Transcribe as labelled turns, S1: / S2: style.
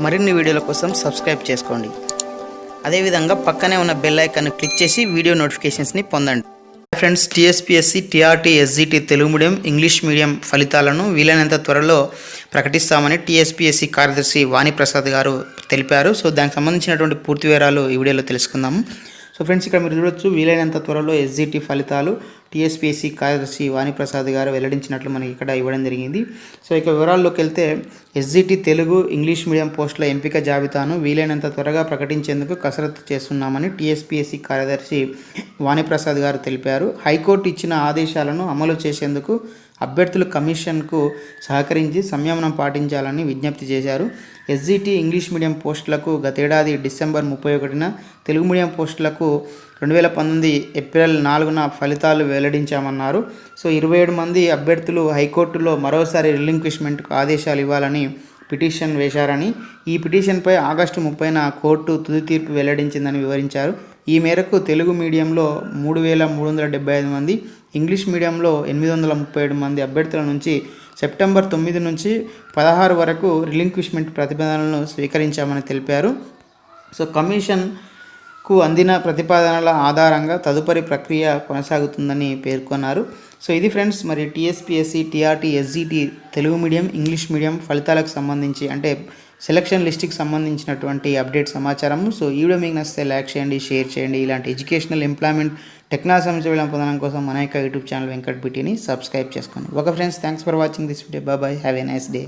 S1: మరిన్ని వీడియోల కోసం సబ్స్క్రైబ్ చేసుకోండి. అదేవిధంగా పక్కనే ఉన్న బెల్ ఐకాన్ని క్లిక్ చేసి వీడియో నోటిఫికేషన్స్ని పొందండి. Friends, TSPSC TRT SGT Telugu medium English medium ఫలితాలను వీలైనంత త్వరలో ప్రకటిస్తామని TSPSC కార్యదర్శి వాణిప్రసాద్ గారు తెలిపారు. సో దానికి సంబంధించినటువంటి పూర్తి వివరాలు ఈ వీడియోలో తెలుసుకుందాము. సో ఫ్రెండ్స్, ఇక్కడ మీరు చూడొచ్చు, వీలైనంత త్వరలో SGT ఫలితాలు TSPSC కార్యదర్శి వాణిప్రసాద్ గారు వెల్లడించినట్లు మనకి ఇక్కడ ఇవ్వడం జరిగింది. సో ఇక వివరాల్లోకి వెళ్తే, SGT తెలుగు ఇంగ్లీష్ మీడియం పోస్టుల ఎంపిక జాబితాను వీలైనంత త్వరగా ప్రకటించేందుకు కసరత్తు చేస్తున్నామని TSPSC కార్యదర్శి వాణిప్రసాద్ గారు తెలిపారు. హైకోర్టు ఇచ్చిన ఆదేశాలను అమలు చేసేందుకు అభ్యర్థులు కమిషన్కు సహకరించి సంయమనం పాటించాలని విజ్ఞప్తి చేశారు. SGT ఇంగ్లీష్ మీడియం పోస్టులకు గతేడాది డిసెంబర్ 31న, తెలుగు మీడియం పోస్టులకు 2019 ఏప్రిల్ 4న ఫలితాలు వెల్లడించామన్నారు. సో 27 మంది అభ్యర్థులు హైకోర్టులో మరోసారి రిలింక్విష్మెంట్కు ఆదేశాలు ఇవ్వాలని పిటిషన్ వేశారని, ఈ పిటిషన్పై ఆగస్టు 30న కోర్టు తుది తీర్పు వెల్లడించిందని వివరించారు. ఈ మేరకు తెలుగు మీడియంలో 3375 మంది, ఇంగ్లీష్ మీడియంలో 837 మంది అభ్యర్థుల నుంచి సెప్టెంబర్ 9 నుంచి 16 వరకు రిలింక్విష్మెంట్ ప్రతిపాదనలను స్వీకరించామని తెలిపారు. సో కమిషన్కు అందిన ప్రతిపాదనల ఆధారంగా తదుపరి ప్రక్రియ కొనసాగుతుందని పేర్కొన్నారు. సో ఇది ఫ్రెండ్స్, మరి TSPSC TRT SGT Telugu medium English medium ఫలితాలకు సంబంధించి, అంటే సెలక్షన్ లిస్ట్కి సంబంధించినటువంటి అప్డేట్ సమాచారం. సో ఈ వీడియో మీకు నచ్చితే లైక్ చేయండి, షేర్ చేయండి. ఇలాంటి ఎడ్యుకేషనల్, ఎంప్లాయ్మెంట్, టెక్నాలజీ సమాచారం పొందడం కోసం మన యొక్క యూట్యూబ్ ఛానల్ వెంకట్బిటిని సబ్స్క్రైబ్ చేసుకోండి. Okay friends, thanks for watching this video. Bye, have a nice day.